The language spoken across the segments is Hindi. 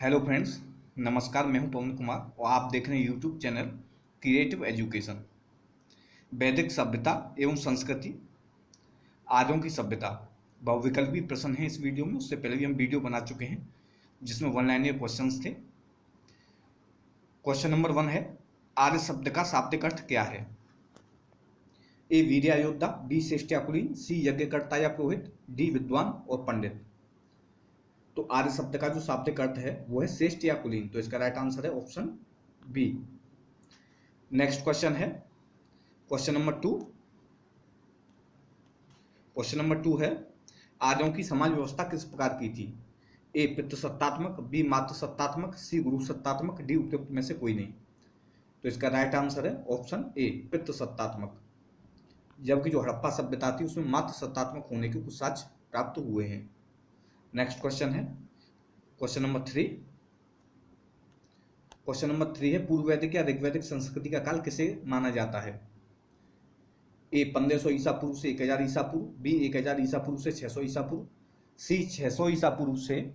हेलो फ्रेंड्स, नमस्कार। मैं हूं पवन कुमार और आप देख रहे हैं यूट्यूब चैनल क्रिएटिव एजुकेशन। वैदिक सभ्यता एवं संस्कृति, आर्यों की सभ्यता, बहुविकल्पी प्रश्न है इस वीडियो में। उससे पहले भी हम वीडियो बना चुके हैं जिसमें वन लाइनर क्वेश्चंस थे। क्वेश्चन नंबर 1 है, आर्य शब्द का शाब्दिक अर्थ क्या है? ए वीर योद्धा, बी श्रेष्ठ या कुलीन, सी यज्ञकर्ता या पुरोहित, डी विद्वान और पंडित। तो आर्य शब्द का जो शाब्दिक अर्थ है वो है श्रेष्ठ या कुलीन। तो इसका राइट आंसर है ऑप्शन बी। नेक्स्ट क्वेश्चन है क्वेश्चन नंबर 2। क्वेश्चन नंबर 2 है, आर्यों की समाज व्यवस्था किस प्रकार की थी? ए पितृसत्तात्मक, बी मातृसत्तात्मक, सी गुरु सत्तात्मक, डी उपयुक्त में से कोई नहीं। तो इसका राइट आंसर है ऑप्शन ए पितृसत्तात्मक। जबकि जो हड़प्पा सभ्यता थी उसमें मातृसत्तात्मक होने के कुछ साक्ष्य प्राप्त हुए हैं। नेक्स्ट क्वेश्चन है क्वेश्चन नंबर 3। क्वेश्चन नंबर 3 है, पूर्व वैदिक या ऋग्वैदिक संस्कृति का काल किसे माना जाता है? ए 1500 ईसा पूर्व से 1000 ईसा पूर्व, बी 1000 ईसा पूर्व से 600 ईसा पूर्व, सी 600 ईसा पूर्व से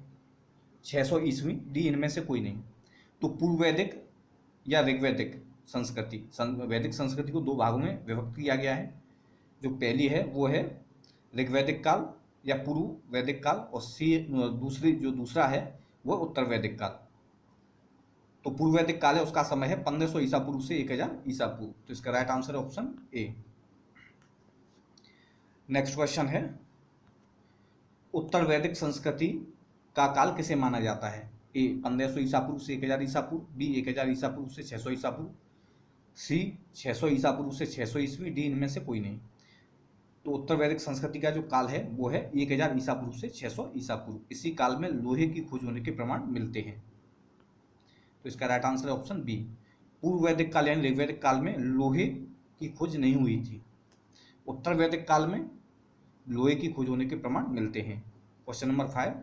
600 ईस्वी, डी इनमें से कोई नहीं। तो पूर्व वैदिक या ऋग्वैदिक संस्कृति, वैदिक संस्कृति को दो भागों में विभक्त किया गया है। जो पहली है वो है ऋग्वैदिक काल या पूर्व वैदिक काल, और दूसरा है वो उत्तर वैदिक काल। तो पूर्व वैदिक काल है उसका समय है 1500 ईसा पूर्व से 1000 ईसा पूर्व। तो इसका राइट आंसर है ऑप्शन ए। नेक्स्ट क्वेश्चन है, उत्तर वैदिक संस्कृति का काल किसे माना जाता है? ए 1500 ईसा पूर्व से 1000 ईसा पूर्व, बी 1000 ईसा पूर्व से 600 ईसा पूर्व, सी 600 ईसा पूर्व से 600 ईस्वी, डी इनमें से कोई नहीं। तो उत्तर वैदिक संस्कृति का जो काल है वो है 1000 ईसा पूर्व से 600 ईसा पूर्व। इसी काल में लोहे की खोज होने के प्रमाण मिलते हैं। तो इसका राइट आंसर है ऑप्शन बी। पूर्व वैदिक काल यानी ऋग्वैदिक काल में लोहे की खोज नहीं हुई थी। उत्तर वैदिक काल में लोहे की खोज होने के प्रमाण मिलते हैं। क्वेश्चन नंबर 5,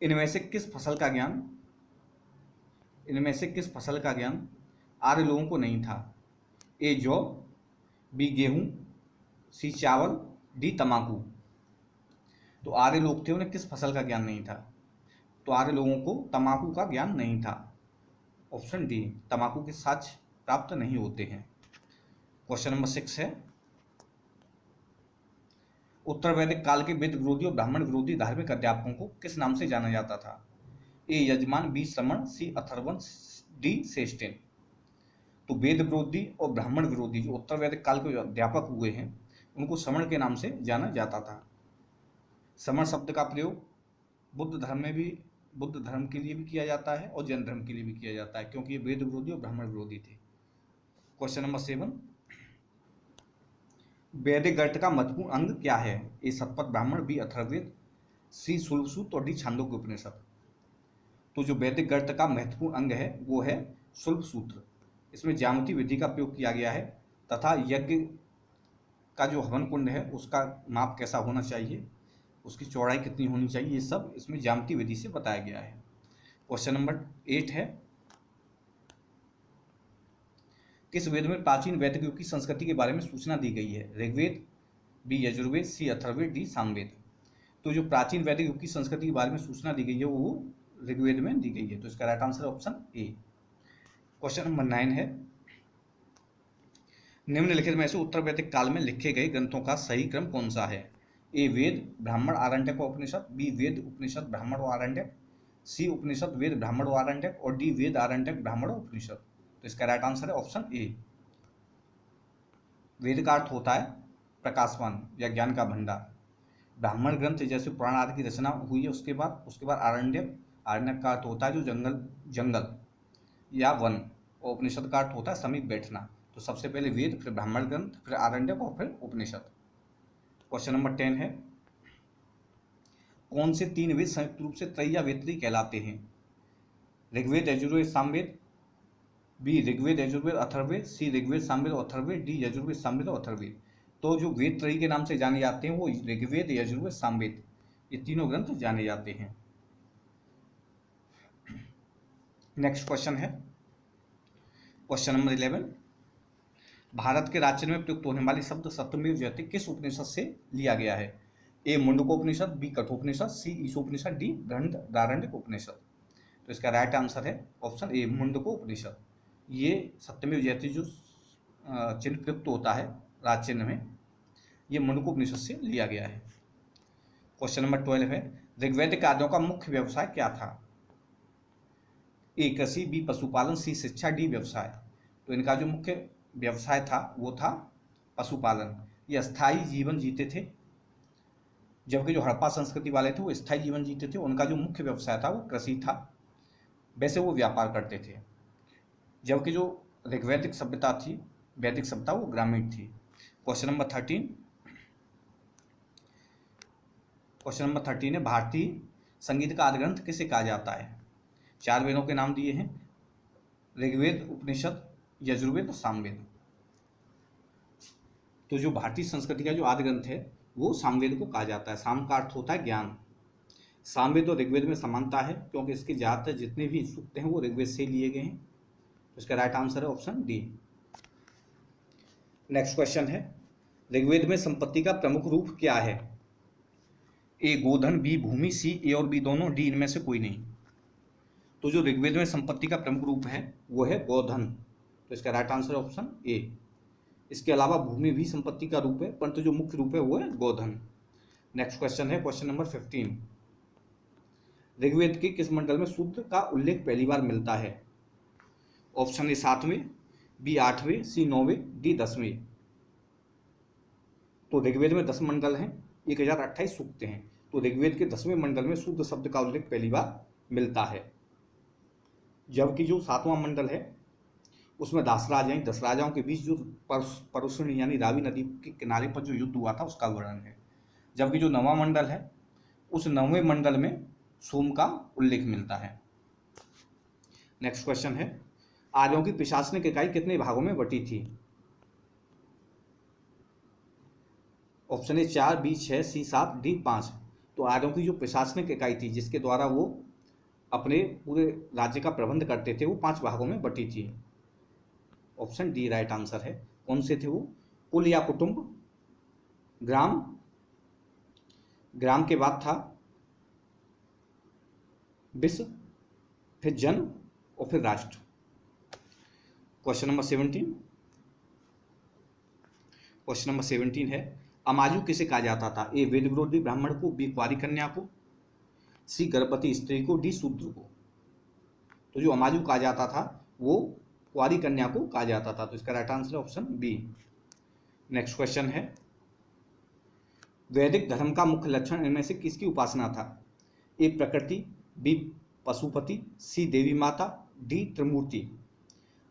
इनमें से किस फसल का ज्ञान आर्य लोगों को नहीं था? ए जौ, बी गेहूं, सी चावल, डी तंबाकू। तो आर्य लोग थे, उन्हें किस फसल का ज्ञान नहीं था? तो आर्य लोगों को तंबाकू का ज्ञान नहीं था। ऑप्शन डी, तंबाकू के साक्ष्य प्राप्त नहीं होते हैं। क्वेश्चन नंबर 6 है, उत्तर वैदिक काल के वेद विरोधी और ब्राह्मण विरोधी धार्मिक अध्यापकों को किस नाम से जाना जाता था? ए यजमान, बी श्रमण, सी अथर्वण, डी श्रेष्ठन। तो वेद विरोधी और ब्राह्मण विरोधी जो उत्तर वैदिक काल के अध्यापक हुए हैं उनको श्रमण के नाम से जाना जाता था। श्रमण शब्द का प्रयोग बुद्ध धर्म के लिए भी किया जाता है और जैन धर्म के लिए भी किया जाता है, क्योंकि ये वेद विरोधी और ब्राह्मण विरोधी थे। क्वेश्चन नंबर 7, वैदिक गणित का महत्वपूर्ण अंग क्या है? ए शतपथ ब्राह्मण, बी अथर्ववेद, सी शुल्बसूत्र और डी छांदोग्य उपनिषद। तो जो वैदिक गणित का महत्वपूर्ण अंग है वो है शुल्बसूत्र। इसमें ज्यामिति विधि का प्रयोग किया गया है तथा यज्ञ का जो हवन कुंड है उसका माप कैसा होना चाहिए, उसकी चौड़ाई कितनी होनी चाहिए, ये सब इसमें ज्यामिति विधि से बताया गया है। क्वेश्चन नंबर 8 है, किस वेद में प्राचीन वैदिक युग की संस्कृति के बारे में सूचना दी गई है? ऋग्वेद, बी यजुर्वेद, सी अथर्ववेद, डी सामवेद। तो जो प्राचीन वैदिक युग की संस्कृति के बारे में सूचना दी गई है वो ऋग्वेद में दी गई है। तो इसका right answer option A. Question number 9 है, निम्नलिखित में से उत्तर वैदिक काल में लिखे गए ग्रंथों का सही क्रम कौन सा है? ए वेद ब्राह्मण आरण्यक व उपनिषद, बी वेद उपनिषद ब्राह्मण व आरण्यक, सी उपनिषद वेद ब्राह्मण व आरण्यक और डी वेद आरण्यक ब्राह्मण व उपनिषद। तो इसका राइट आंसर है ऑप्शन ए। वेद का अर्थ होता है प्रकाशवान या ज्ञान का भंडार। ब्राह्मण ग्रंथ जैसे पुराण आदि की रचना हुई है उसके बाद आरण्यक का अर्थ होता है जो जंगल या वन, और उपनिषद का अर्थ होता है समीप बैठना। तो सबसे पहले वेद, फिर ब्राह्मण ग्रंथ, फिर आरण्यक और फिर उपनिषद। क्वेश्चन नंबर 10 है, कौन से 3 वेद संयुक्त रूप से त्रयी या वेत्री कहलाते हैं? ऋग्वेद, यजुर्वेद, सामवेद, बी ऋग्वेद, यजुर्वेद, अथर्ववेद, सी ऋग्वेद, सामवेद और अथर्ववेद, डी यजुर्वेद, सामवेद और अथर्ववेद। तो जो वेद त्रयी के नाम से जाने जाते हैं वो ऋग्वेद, यजुर्वेद, सामवेद, ये तीनों ग्रंथ जाने जाते हैं। नेक्स्ट क्वेश्चन है क्वेश्चन नंबर 11, भारत के राजचर्य में प्रयुक्त होने वाले शब्द सत्यमेव जयते किस उपनिषद से लिया गया है? ए मुंडकोपनिषद, बी कठोपनिषद, सी ईशोपनिषद, डी बृहदारण्यक उपनिषद। तो इसका राइट आंसर है ऑप्शन ए मुंडकोपनिषद। ये सत्यमेव जयते जो चिन्ह प्रयुक्त होता है राज चिन्ह में, ये मुंडकोपनिषद से लिया गया है। क्वेश्चन नंबर 12 है, ऋग्वैदिक आर्यों का मुख्य व्यवसाय क्या था? ए कृषि, बी पशुपालन, सी शिक्षा, डी व्यवसाय। तो इनका जो मुख्य व्यवसाय था वो था पशुपालन। ये अस्थायी जीवन जीते थे, जबकि जो हड़प्पा संस्कृति वाले थे वो स्थायी जीवन जीते थे। उनका जो मुख्य व्यवसाय था वो कृषि था, वैसे वो व्यापार करते थे। जबकि जो ऋग्वैदिक सभ्यता थी, वैदिक सभ्यता, वो ग्रामीण थी। क्वेश्चन नंबर 13 है, भारतीय संगीत का आदि ग्रंथ किसे कहा जाता है? 4 वेदों के नाम दिए हैं, ऋग्वेद, उपनिषद, यजुर्वेद और सामवेद। तो जो भारतीय संस्कृति का जो आदि ग्रंथ है वो सामवेद को कहा जाता है। साम का अर्थ होता है ज्ञान। सामवेद और ऋग्वेद में समानता है क्योंकि इसके ज़्यादातर जितने भी सूक्त हैं वो ऋग्वेद से लिए गए हैं। तो इसका राइट आंसर है ऑप्शन डी। नेक्स्ट क्वेश्चन है, ऋग्वेद में संपत्ति का प्रमुख रूप क्या है? ए गोधन, बी भूमि, सी ए और बी दोनों, डी इनमें से कोई नहीं। तो जो ऋग्वेद में संपत्ति का प्रमुख रूप है वो है गोधन। तो इसका राइट आंसर ऑप्शन ए। इसके अलावा भूमि भी संपत्ति का रूप है, परंतु जो मुख्य रूप है वो है गोधन। नेक्स्ट क्वेश्चन है क्वेश्चन नंबर 15, ऋग्वेद के किस मंडल में शूद्र का उल्लेख पहली बार मिलता है? ऑप्शन ए 7वें, बी 8वें, सी 9वें, डी 10वें। तो ऋग्वेद में 10 मंडल हैं, 1028 सूक्त हैं। तो ऋग्वेद के 10वें मंडल में शूद्र शब्द का उल्लेख पहली बार मिलता है। जबकि जो 7वां मंडल है उसमें 10 राजाओं के बीच जो परुष्णी यानी रावी नदी के किनारे पर जो युद्ध हुआ था उसका वर्णन है। जबकि जो 9वां मंडल है उस 9वें मंडल में सोम का उल्लेख मिलता है। नेक्स्ट क्वेश्चन है, आर्यों की प्रशासनिक इकाई कितने भागों में बटी थी? Option A 4, B 6, C 7, D 5। तो आर्यों की जो प्रशासनिक इकाई थी जिसके द्वारा वो अपने पूरे राज्य का प्रबंध करते थे वो 5 भागों में बटी थी। ऑप्शन डी राइट आंसर है। कौन से थे वो? कुल या कुटुंब, ग्राम के बाद था विश्व, फिर जन और फिर राष्ट्र। क्वेश्चन नंबर 17 है, अमाजु किसे कहा जाता था? ए वेद विरोधी ब्राह्मण को, बी कुंवारी कन्या को, सी गर्भवती स्त्री को, डी शूद्र को। तो जो अमाजु कहा जाता था वो कुंवारी कन्या को कहा जाता था। तो इसका राइट आंसर है ऑप्शन बी। नेक्स्ट क्वेश्चन है, वैदिक धर्म का मुख्य लक्षण इनमें से किसकी उपासना था? ए प्रकृति, बी पशुपति, सी देवी माता, डी त्रिमूर्ति।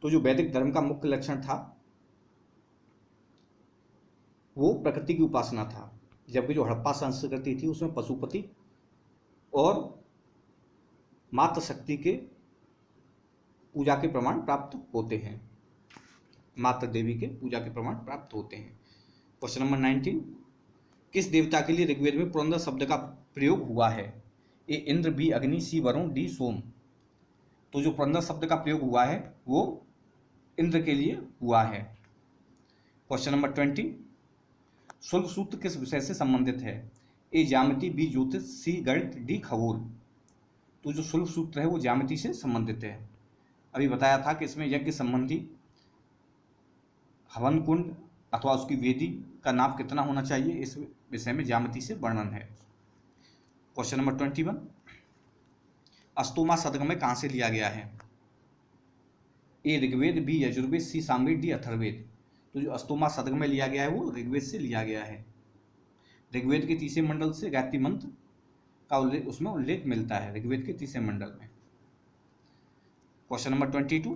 तो जो वैदिक धर्म का मुख्य लक्षण था वो प्रकृति की उपासना था, जबकि जो हड़प्पा संस्कृति थी उसमें पशुपति और मातृ शक्ति के पूजा के प्रमाण प्राप्त होते हैं, मातृ देवी के पूजा के प्रमाण प्राप्त होते हैं। क्वेश्चन नंबर 19, किस देवता के लिए ऋग्वेद में पुरंदर शब्द का प्रयोग हुआ है? ए इंद्र, बी अग्नि, सी वरुण, डी सोम। तो जो पुरंदर शब्द का प्रयोग हुआ है वो इंद्र के लिए हुआ है। क्वेश्चन नंबर 20, शुल्क सूत्र किस विषय से संबंधित है? ए ज्यामिति, बी ज्योतिष, सी गणित, डी खगोल। तो जो शुल्क सूत्र है वो ज्यामिति से संबंधित है। अभी बताया था कि इसमें यज्ञ संबंधी हवन कुंड अथवा उसकी वेदी का नाप कितना होना चाहिए, इस विषय में ज्यामिति से वर्णन है। क्वेश्चन नंबर 21, अस्तोमा सदगमय कहाँ से लिया गया है? ए ऋग्वेद, बी यजुर्वेद, सी सामवेद, डी अथर्ववेद। तो जो अस्तोमा सदगमय लिया गया है वो ऋग्वेद से लिया गया है। ऋग्वेद के 3 मंडल से गायत्री मंत्र का उल्लेख उसमें उल्लेख मिलता है, ऋग्वेद के 3 मंडल में। क्वेश्चन नंबर 22,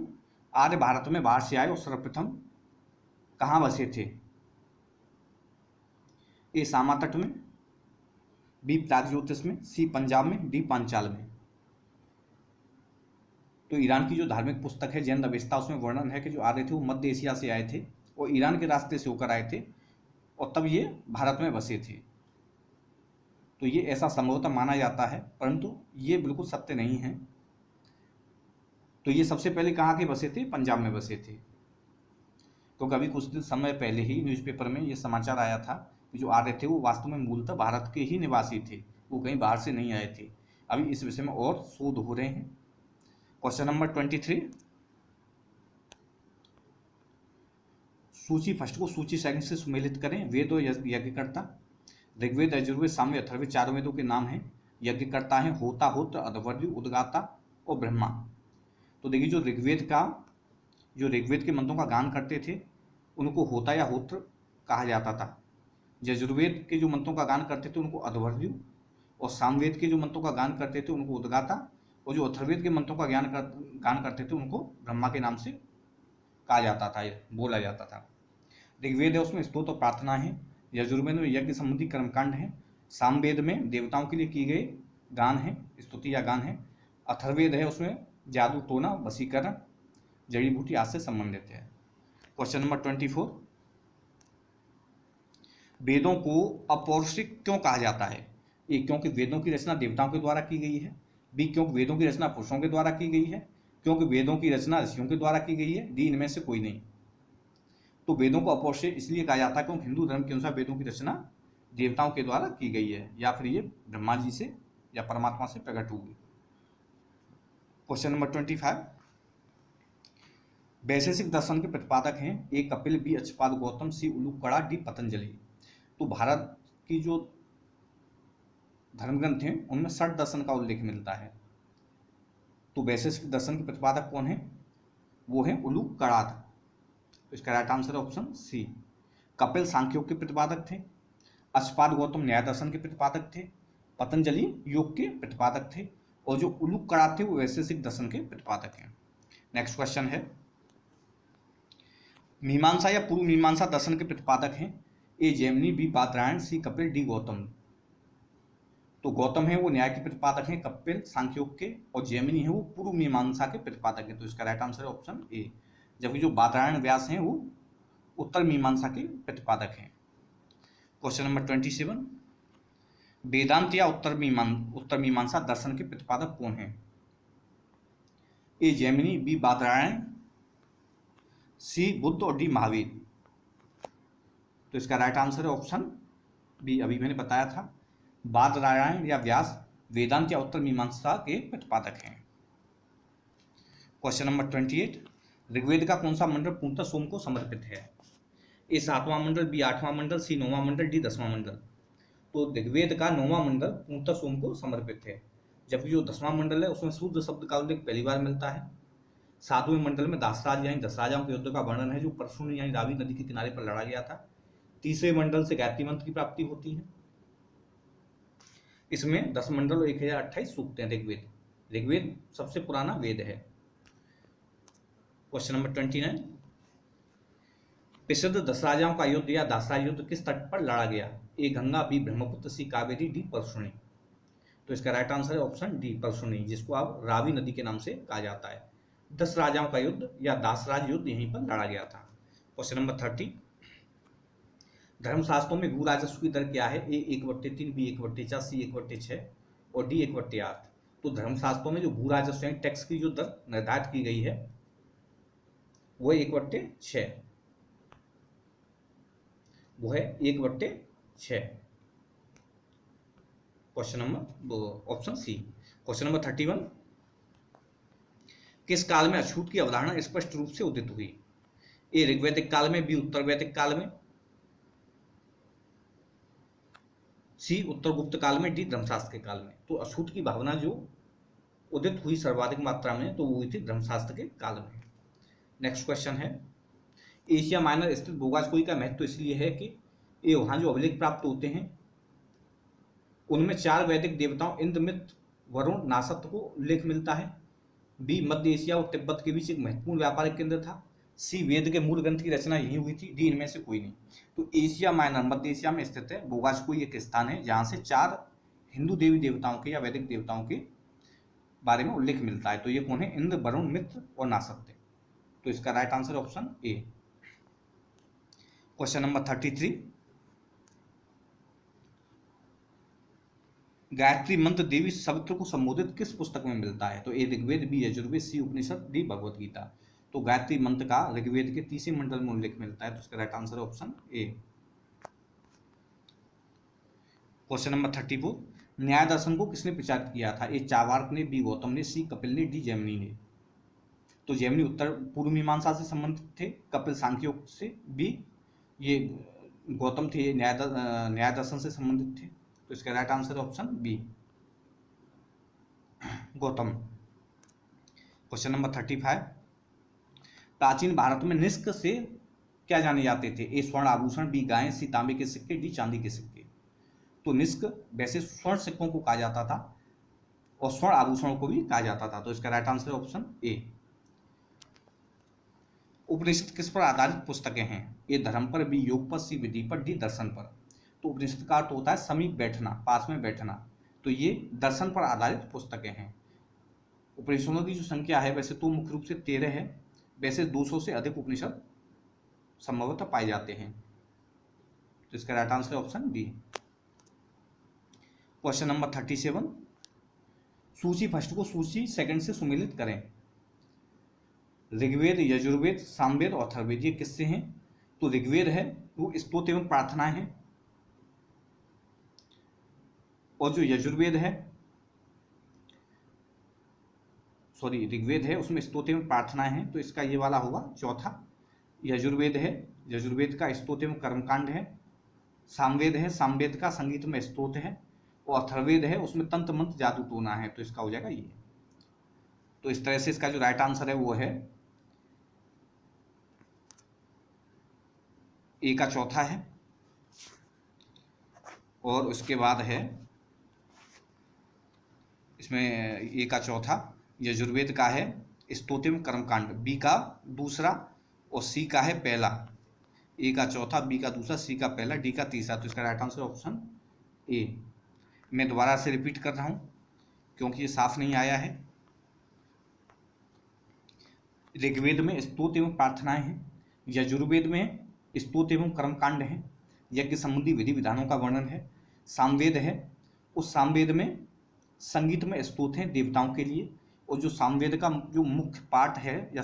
आर्य भारत में बाहर से आए और सर्वप्रथम कहाँ बसे थे? ए सामा तट में, बी प्रागज्योतिष में, सी पंजाब में, डी पांचाल में। तो ईरान की जो धार्मिक पुस्तक है जैन अवेस्ता उसमें वर्णन है कि जो आर्य थे वो मध्य एशिया से आए थे और ईरान के रास्ते से होकर आए थे और तब ये भारत में बसे थे। तो ये ऐसा संभवतः माना जाता है, परंतु ये बिल्कुल सत्य नहीं है। तो ये सबसे पहले कहाँ के बसे थे? पंजाब में बसे थे। तो कभी कुछ दिन समय पहले ही न्यूज़पेपर में ये समाचार आया था जो आर्य थे वो वास्तव में मूलतः भारत के ही निवासी थे, वो कहीं बाहर से नहीं आए थे। अभी इस विषय में और शोध हो रहे हैं। क्वेश्चन नंबर 23, सूची फर्स्ट को सूची सेकंड से सुमेलित करें। वेद और यज्ञकर्ता। ऋग्वेद, यजुर्वेद, सामवेद, अथर्ववेद चारों वेदों के नाम हैं। यज्ञकर्ता है होता, होत्र, अध्वर्यु, उद्गाता और ब्रह्मा। तो देखिए जो ऋग्वेद के मंत्रों का गान करते थे उनको होता या होत्र कहा जाता था। यजुर्वेद के जो मंत्रों का गान करते थे उनको अध्वर्यु, और सामवेद के जो मंत्रों का गान करते थे उनको उद्गाता, और जो अथर्ववेद के मंत्रों का गान करते थे उनको ब्रह्मा के नाम से कहा जाता था, बोला जाता था। ऋग्वेद है उसमें स्तोत्र और प्रार्थना है। यजुर्वेद में यज्ञ संबंधी कर्मकांड है। सामवेद में देवताओं के लिए किए गए गान है, स्तुति या गान है। अथर्ववेद है उसमें जादू, टोना, वशीकरण, जड़ी बूटी आदि से संबंधित है। क्वेश्चन नंबर 24, वेदों को अपौरुषिक क्यों कहा जाता है? ए, क्योंकि वेदों की रचना देवताओं के द्वारा की गई है। बी, क्योंकि वेदों की रचना पुरुषों के द्वारा की गई है। क्योंकि वेदों की रचना ऋषियों के द्वारा की गई है। डी, इनमें से कोई नहीं। तो वेदों को अपौरुषेय इसलिए कहा जाता है क्योंकि हिंदू धर्म के अनुसार वेदों की रचना देवताओं के द्वारा की गई है, या फिर ये ब्रह्मा जी से या परमात्मा से प्रकट हुई। क्वेश्चन नंबर 25, वैशेषिक दर्शन के प्रतिपादक हैं। ए, कपिल, बी, अक्षपाद गौतम, सी, उल्लूकड़ा, डी, पतंजलि। तो भारत की जो धर्म ग्रंथ हैं उनमें 60 दर्शन का उल्लेख मिलता है। तो वैशेषिक दर्शन के प्रतिपादक कौन है? वो है उल्लूकड़ा। तो इसका राइट आंसर है ऑप्शन सी। कपिल सांख्योग के प्रतिपादक थे। अक्षपाद गौतम न्याय दर्शन के प्रतिपादक थे। पतंजलि योग के प्रतिपादक थे, और जो उल्लूकड़ा थे वो वैशेषिक दर्शन के प्रतिपादक हैं। नेक्स्ट क्वेश्चन है, मीमांसा या पूर्व मीमांसा दर्शन के प्रतिपादक हैं। ए, जैमिनी, बी, बादरायण, सी, कपिल, डी, गौतम। तो गौतम है वो न्याय के प्रतिपादक हैं, कपिल सांख्योग के, और जैमिनी है वो पूर्व मीमांसा के प्रतिपादक हैं। तो इसका राइट आंसर है ऑप्शन ए। जबकि जो बादरायण व्यास हैं वो उत्तर मीमांसा के प्रतिपादक हैं। क्वेश्चन नंबर 27, वेदांत या उत्तर मीमांसा दर्शन के प्रतिपादक कौन हैं? ए, जैमिनी, बी, बादरायण, सी, बुद्ध और डी, महावीर। तो इसका राइट आंसर है ऑप्शन बी, अभी मैंने बताया था। बादरायण या व्यास वेदांत या उत्तर मीमांसा के प्रतिपादक हैं। क्वेश्चन नंबर 28, ऋग्वेद का कौन सा मंडल पूर्णतः सोम को समर्पित है? ए, 7वां मंडल, बी, 8वां मंडल, सी, 9वां मंडल, डी, 10वां मंडल। तो ऋग्वेद का 9वां मंडल पूर्णतः सोम को समर्पित है, जबकि जो 10वां मंडल है उसमें शूद्र शब्द का उल्लेख पहली बार मिलता है। 7वें मंडल में दासराज यानी 10 राजाओं के युद्ध का वर्णन है जो परशुनी यानी रावी नदी के किनारे पर लड़ा गया था। 3वें मंडल से गायत्री मंत्र की प्राप्ति होती है। इसमें 10 मंडल और 1028 सूक्त हैं। ऋग्वेद सबसे पुराना वेद है। क्वेश्चन नंबर 29, प्रसिद्ध 10 राजाओं का युद्ध या दासराज युद्ध किस तट पर लड़ा गया? ए, गंगा, बी, ब्रह्मपुत्र, सी, कावेरी, डी, परशुनी। तो इसका राइट आंसर है ऑप्शन डी, परशुनी, जिसको अब रावी नदी के नाम से कहा जाता है। 10 राजाओं का युद्ध या दासराज युद्ध यहीं पर लड़ा गया था। क्वेश्चन नंबर 30, धर्मशास्त्रों में भू राजस्व की दर क्या है? ए, 1/3, बी, 1/4, सी, 1/6 और डी, 1/8। तो धर्मशास्त्रों में जो भू राजस्व यानी टैक्स की जो दर निर्धारित की गई है वो 1/6, वो है 1/6। Question number option C. Question number 31, किस काल में अछूत की अवधारणा स्पष्ट रूप से उदित हुई? ए, ऋग्वैदिक काल में, बी, उत्तर वैदिक काल में, सी, उत्तर गुप्त काल में, डी, धर्मशास्त्र के काल में। तो अछूत की भावना जो उदित हुई सर्वाधिक मात्रा में तो वो हुई थी धर्मशास्त्र के काल में। नेक्स्ट क्वेश्चन है, एशिया माइनर स्थित भोगासकोई का महत्व इसलिए है कि ये वहाँ जो अभिलेख प्राप्त होते हैं उनमें 4 वैदिक देवताओं इंद्र, मित्र, वरुण, नासत्व को उल्लेख मिलता है। बी, मध्य एशिया और तिब्बत के बीच एक महत्वपूर्ण व्यापारिक केंद्र था। सी, वेद के मूल ग्रंथ की रचना यहीं हुई थी। डी, इनमें से कोई नहीं। तो एशिया माइनर मध्य एशिया में स्थित है। भोगासकोई एक स्थान है जहाँ से 4 हिंदू देवी देवताओं के या वैदिक देवताओं के बारे में उल्लेख मिलता है। तो ये कौन है? इंद्र, वरुण, मित्र और नासत्य। तो इसका right answer option A. Question number 33, Gayatri मंत्र देवी सवित्र को संबोधित किस पुस्तक में मिलता है? तो ए, ऋग्वेद, बी, यजुर्वेद, सी, उपनिषद, डी, भगवत गीता। तो गायत्री मंत्र का ऋग्वेद के 3 मंडल में उल्लेख मिलता है। तो इसका right answer option A. Question number 34, न्याय दर्शन को किसने प्रचारित किया था? ए चार्वाक ने, बी गौतम ने, सी कपिल ने, डी जैमिनी ने। तो जैमिनी उत्तर पूर्व मीमांसा से संबंधित थे, कपिल सांख्य योग से, बी ये गौतम थे न्याय दर्शन से संबंधित थे। तो इसका right answer option B Gautam. Question number 35, प्राचीन भारत में निष्क से क्या जाने जाते थे? ए स्वर्ण आभूषण, बी गायें, सी तांबे के सिक्के, डी चांदी के सिक्के। तो निष्क वैसे स्वर्ण सिक्कों को कहा जाता था और स्वर्ण आभूषणों को भी कहा जाता था। तो इसका राइट आंसर ऑप्शन ए। उपनिषद किस पर आधारित पुस्तकें हैं? ए धर्म पर, बी योग पर, सी विधि पर, डी दर्शन पर। तो उपनिषद का अर्थ होता है समीप बैठना, पास में बैठना। तो ये दर्शन पर आधारित पुस्तकें हैं। उपनिषदों की जो संख्या है वैसे तो मुख्य रूप से 13 है, वैसे 200 से अधिक उपनिषद संभवतः पाए जाते हैं। तो इसका right answer option B. Question number 37, सूची फर्स्ट को सूची सेकंड से सुमेलित करें। ऋग्वेद, यजुर्वेद, सामवेद और अथर्ववेद, ये किससे हैं? तो ऋग्वेद है वो स्तोत्र एवं प्रार्थनाएं हैं, और जो यजुर्वेद है, सॉरी ऋग्वेद है उसमें स्तोत्र एवं प्रार्थनाएं हैं, तो इसका ये वाला होगा चौथा। यजुर्वेद है, यजुर्वेद का स्तोत्र एवं कर्मकांड है। सामवेद है, सामवेद का संगीत में स्तोत्र है। और अथर्ववेद है उसमें तंत्र मंत्र जादू टोना है, तो इसका हो जाएगा ये। तो इस तरह से इसका जो राइट आंसर है वो है ए का चौथा है। और उसके बाद है इसमें ए का चौथा, यजुर्वेद का है स्तोत्र एवं कर्मकांड, बी का दूसरा और सी का है पहला। ए का चौथा, बी का दूसरा, सी का पहला, डी का तीसरा। तो इसका राइट आंसर ऑप्शन ए। मैं दोबारा से रिपीट कर रहा हूं क्योंकि ये साफ नहीं आया है। ऋग्वेद में स्तोत्र एवं प्रार्थनाएं हैं, यजुर्वेद में स्तोत्र एवं कर्मकांड है, यज्ञ संबंधी विधि विधानों का वर्णन है। सामवेद है, उस सामवेद में संगीत में स्तोत्र हैं देवताओं के लिए। और जो सामवेद का जो मुख्य पार्ट है या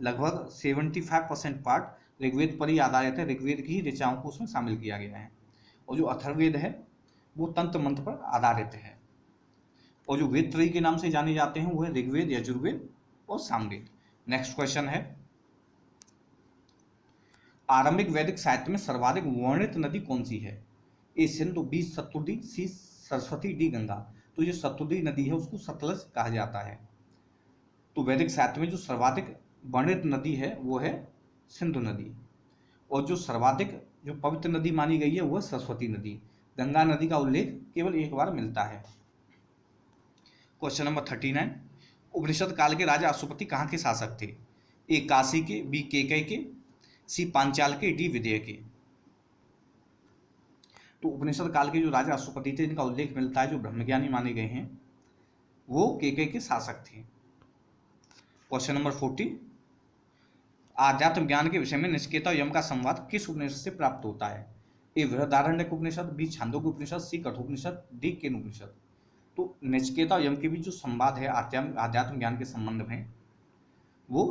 लगभग 75% पार्ट ऋग्वेद पर ही आधारित है, ऋग्वेद की ही ऋचाओं को उसमें शामिल किया गया है। और जो अथर्ववेद है वो तंत्र मंत्र पर आधारित है। और जो वेद त्रयी के नाम से जाने जाते हैं वो है ऋग्वेद, यजुर्वेद और सामवेद। नेक्स्ट क्वेश्चन है, आरंभिक वैदिक साहित्य में सर्वाधिक वर्णित नदी कौन सी है? ए सिंधु, बी सतुर्दी, सी सरस्वती, डी गंगा। तो जो सतुर्दी नदी है उसको सतलज कहा जाता है। तो वैदिक साहित्य में जो सर्वाधिक वर्णित नदी है वो है सिंधु नदी। और जो सर्वाधिक जो पवित्र नदी मानी गई है वो है सरस्वती नदी। गंगा नदी का उल्लेख केवल एक बार मिलता है। क्वेश्चन नंबर 39, उपनिषद काल के राजा अश्वपति कहाँ के शासक थे? ए काशी के, बी केकय के, सी पांचाल के, डी विदेह के। तो उपनिषद काल के जो राजा अश्वपति थे जिनका उल्लेख मिलता है, जो ब्रह्मज्ञानी माने गए हैं, वो केकय के शासक थे। क्वेश्चन नंबर 40, आध्यात्म ज्ञान के विषय में नचिकेता और यम का संवाद किस उपनिषद से प्राप्त होता है? ए बृहदारण्यक उपनिषद, बी छांदोग्य उपनिषद, सी कठोपनिषद, डी केन उपनिषद। तो नचिकेता और यम के बीच जो संवाद है आध्यात्म ज्ञान के संबंध में वो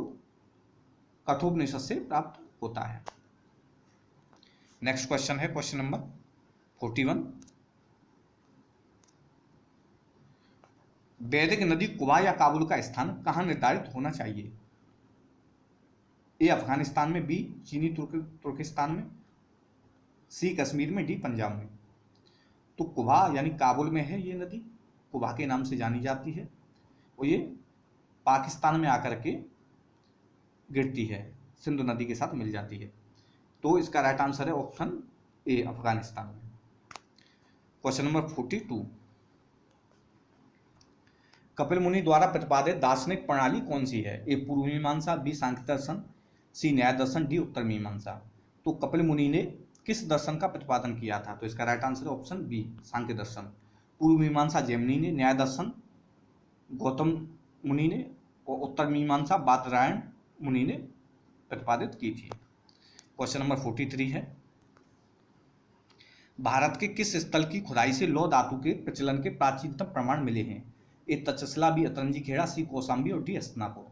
कठोपनिषद से प्राप्त होता है। नेक्स्ट क्वेश्चन है क्वेश्चन नंबर 41, वैदिक नदी कुबा या काबुल का स्थान कहाँ निर्धारित होना चाहिए? ए अफगानिस्तान में, बी चीनी तुर्किस्तान में, सी कश्मीर में, डी पंजाब में। तो कुबा यानी काबुल में है ये नदी, कुबा के नाम से जानी जाती है। और ये पाकिस्तान में आकर के गिरती है, सिंधु नदी के साथ मिल जाती है। तो इसका राइट आंसर है ऑप्शन ए अफगानिस्तान में। क्वेश्चन नंबर 42, कपिल मुनि द्वारा प्रतिपादित दार्शनिक प्रणाली कौन सी है? ए पूर्व मीमांसा, बी सांख्य दर्शन, सी न्याय दर्शन, डी उत्तर मीमांसा। तो कपिल मुनि ने किस दर्शन का प्रतिपादन किया था? तो इसका राइट आंसर है ऑप्शन बी सांख्य दर्शन। पूर्व मीमांसा जैमिनी ने, न्याय दर्शन गौतम मुनि ने और उत्तर मीमांसा बादरायण मुनि ने प्रतिपादित की थी। क्वेश्चन नंबर 43 है, भारत के किस स्थल की खुदाई से लौह धातु के प्रचलन के प्राचीनतम प्रमाण मिले हैं? ए तक्षशिला, बी अतरंजी खेड़ा, सी कौशाम्बी और डी हस्तिनापुर।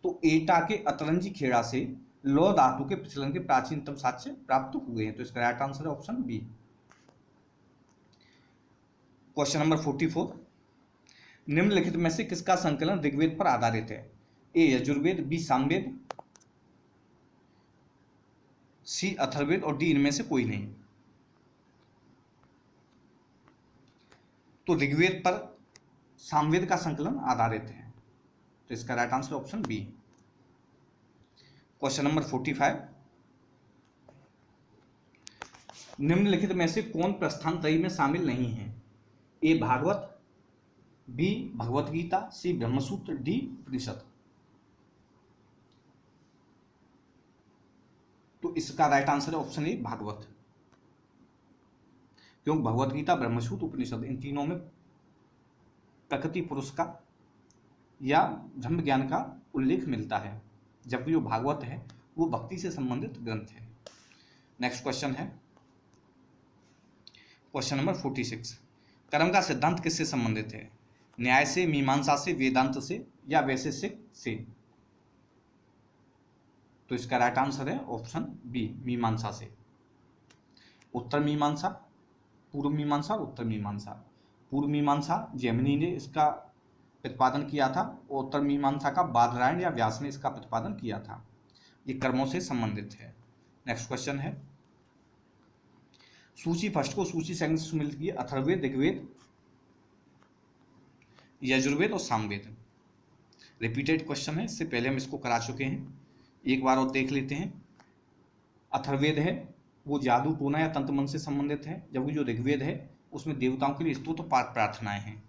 तो एटा के अतरंजी खेड़ा से लौह धातु के प्रचलन के प्राचीनतम साक्ष्य प्राप्त हुए हैं। तो इसका राइट आंसर है ऑप्शन बी। क्वेश्चन नंबर 44, निम्नलिखित में से किसका संकलन ऋग्वेद पर आधारित है? ए यजुर्वेद, बी सामवेद, सी अथर्ववेद और डी इनमें से कोई नहीं। तो ऋग्वेद पर सामवेद का संकलन आधारित है, तो इसका right answer option B. Question number 45, निम्नलिखित में से कौन प्रस्थान त्रयी में शामिल नहीं है? ए भागवत, बी भगवत गीता, सी ब्रह्मसूत्र, डी उपनिषद। तो इसका राइट आंसर है ऑप्शन ए भागवत, क्योंकि भगवत गीता, ब्रह्मसूत्र, उपनिषद इन तीनों में प्रकृति पुरुष का या ब्रह्म ज्ञान का उल्लेख मिलता है, जबकि जो भागवत है वो भक्ति से संबंधित ग्रंथ है। नेक्स्ट क्वेश्चन है क्वेश्चन नंबर 46, कर्म का सिद्धांत किससे संबंधित है? न्याय से, मीमांसा से, वेदांत से या वैशेषिक से? तो इसका राइट आंसर है ऑप्शन बी मीमांसा से। उत्तर मीमांसा, पूर्व मीमांसा और उत्तर मीमांसा। पूर्व मीमांसा जैमिनी ने इसका प्रतिपादन किया था और उत्तर मीमांसा का बादरायण या व्यास ने इसका प्रतिपादन किया था। ये कर्मों से संबंधित है। नेक्स्ट क्वेश्चन है, सूची फर्स्ट को सूची सेकंड से मिलती है अथर्ववेद, ऋग्वेद, यजुर्वेद और सामवेद। रिपीटेड क्वेश्चन है, इससे पहले हम इसको करा चुके हैं, एक बार और देख लेते हैं। अथर्ववेद है वो जादू टोना या तंत्र मंत्र से संबंधित है, जबकि जो ऋग्वेद है उसमें देवताओं के लिए स्तोत्र पाठ प्रार्थनाएं हैं।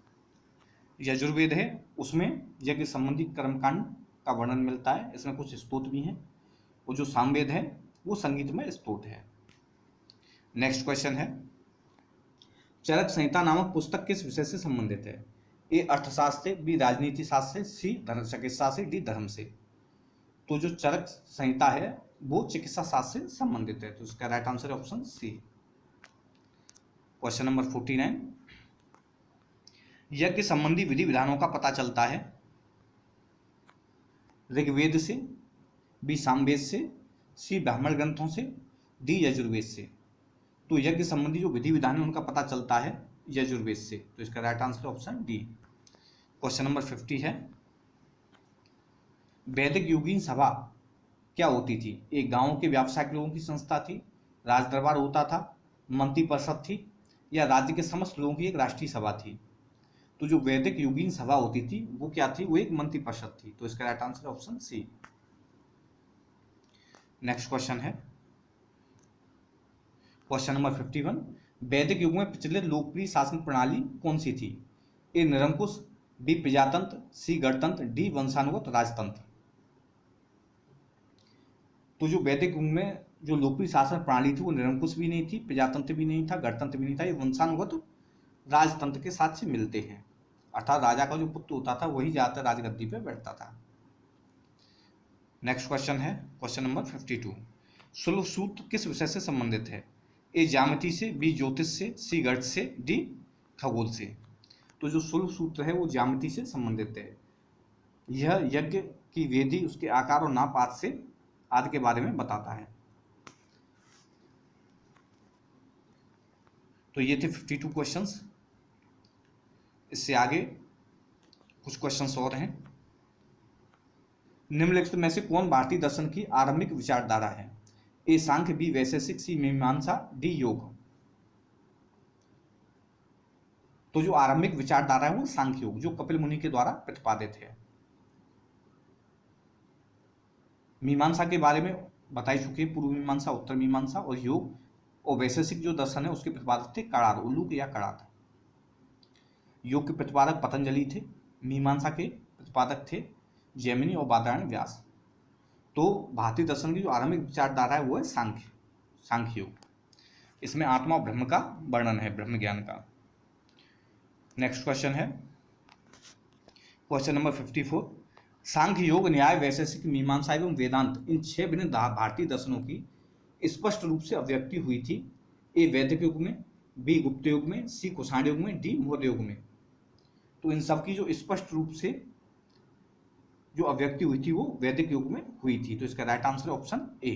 यजुर्वेद है उसमें यज्ञ संबंधी कर्मकांड का वर्णन मिलता है, इसमें कुछ स्तोत्र भी हैं। और जो सामवेद है वो संगीतमय स्तोत्र है। नेक्स्ट क्वेश्चन है, चरक संहिता नामक पुस्तक किस विषय से संबंधित है? ए अर्थशास्त्र से, बी राजनीति शास्त्र से, सी चिकित्सा से, डी धर्म से। तो जो चरक संहिता है वो चिकित्सा शास्त्र से संबंधित है, तो इसका राइट आंसर है ऑप्शन सी। क्वेश्चन नंबर 49, यज्ञ संबंधी विधि विधानों का पता चलता है ऋग्वेद से, बी सामवेद से, सी ब्राह्मण ग्रंथों से, डी यजुर्वेद से। तो यज्ञ संबंधी जो विधि विधान है उनका पता चलता है यजुर्वेद से, तो इसका right answer option D. Question number 50 है, वैदिक योगीन सभा क्या होती थी? एक गांव के व्यावसायिक लोगों की संस्था थी, राज दरबार होता था, मंत्री परिषद थी या राज्य के समस्त लोगों की एक राष्ट्रीय सभा थी? तो जो वैदिक योगीन सभा होती थी वो क्या थी? वो एक मंत्री परिषद थी, तो इसका right answer option C. Next question है क्वेश्चन नंबर 51, वैदिक युग में प्रचलित लोकप्रिय शासन प्रणाली कौन सी थी? ए निरंकुश, बी प्रजातंत्र, सी गणतंत्र, डी वंशानुगत राजतंत्र। तो जो वैदिक युग में जो लोकप्रिय शासन प्रणाली थी वो निरंकुश भी नहीं थी, प्रजातंत्र भी नहीं था, गणतंत्र भी नहीं था, ये वंशानुगत राजतंत्र के साथ से मिलते हैं, अर्थात राजा का जो पुत्र होता था वही ज्यादातर राजगद्दी पर बैठता था। नेक्स्ट क्वेश्चन है क्वेश्चन नंबर 52, शुल्क सूत्र किस विषय से संबंधित है? ए ज्यामिति से, बी ज्योतिष से, सी गणित से, डी खगोल से। तो जो शुल्क सूत्र है वो ज्यामिति से संबंधित है, यह यज्ञ की वेदी, उसके आकार और नाप आदि से आदि के बारे में बताता है। तो ये थे 52 क्वेश्चंस। इससे आगे कुछ क्वेश्चंस और हैं। निम्नलिखित में से कौन भारतीय दर्शन की आरंभिक विचारधारा है? ए सांख्य, बी वैशेषिक, सी मीमांसा, डी योग। तो जो आरंभिक विचारधारा है वो सांख्य योग, जो कपिल मुनि के द्वारा प्रतिपादित है। मीमांसा के बारे में बताई चुके, पूर्व मीमांसा, उत्तर मीमांसा और योग। और वैशेषिक जो दर्शन है उसके प्रतिपादक थे कणाद, उल्लूक या कणाद। योग के प्रतिपादक पतंजलि थे, मीमांसा के प्रतिपादक थे जैमिनी और बादरायण, व्यास। तो भारतीय दर्शन की जो आरंभिक विचारधारा है वो है सांख्य योग। इसमें आत्मा और ब्रह्म का वर्णन है, ब्रह्म ज्ञान का। नेक्स्ट क्वेश्चन है क्वेश्चन नंबर 54, सांख्य योग, न्याय, वैशेषिक, मीमांसा एवं वेदांत इन 6 भिन्न भारतीय दर्शनों की स्पष्ट रूप से अभिव्यक्ति हुई थी? ए वैदिक युग में, बी गुप्त युग में, सी कुषाण युग में, डी मौर्य युग में। तो इन सब की जो स्पष्ट रूप से जो अभिव्यक्ति हुई थी वो वैदिक युग में हुई थी, तो इसका right answer option A.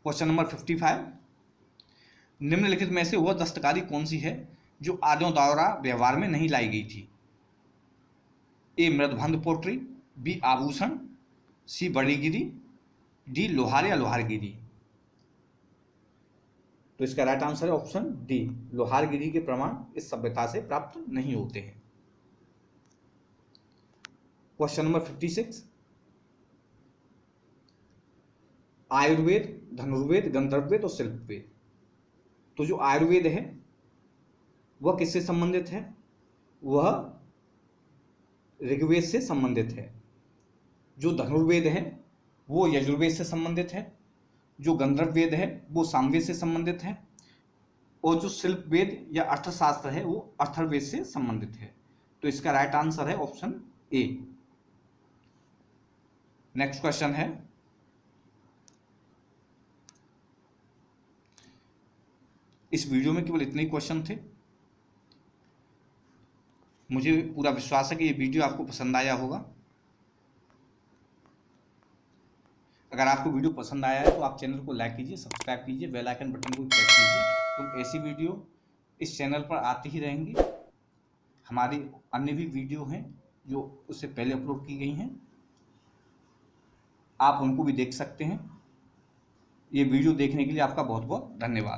Question number 55, निम्नलिखित में से वह दस्तकारी कौन सी है जो आर्यों द्वारा व्यवहार में नहीं लाई गई थी? ए मृदबंध पोट्री, बी आभूषण, सी बड़ीगिरी, डी लोहार या लोहारगिरी। तो इसका राइट आंसर है ऑप्शन डी, लोहारगिरी के प्रमाण इस सभ्यता से प्राप्त नहीं होते हैं। क्वेश्चन नंबर 56, आयुर्वेद, धनुर्वेद, गंधर्ववेद और शिल्पवेद। तो जो आयुर्वेद है वह किससे संबंधित है? वह ऋग्वेद से संबंधित है। जो धनुर्वेद है वो यजुर्वेद से संबंधित है। जो गंधर्ववेद है वो सामवेद से संबंधित है। और जो शिल्पवेद या अर्थशास्त्र है वो अथर्ववेद से संबंधित है। तो इसका राइट आंसर है ऑप्शन ए। नेक्स्ट क्वेश्चन है, इस वीडियो में केवल इतने ही क्वेश्चन थे। मुझे पूरा विश्वास है कि ये वीडियो आपको पसंद आया होगा। अगर आपको वीडियो पसंद आया है तो आप चैनल को लाइक कीजिए, सब्सक्राइब कीजिए, बेल आइकन बटन को प्रेस कीजिए। तो ऐसी वीडियो इस चैनल पर आती ही रहेंगी। हमारी अन्य भी वीडियो हैं जो उससे पहले अपलोड की गई हैं, आप उनको भी देख सकते हैं। ये वीडियो देखने के लिए आपका बहुत बहुत धन्यवाद।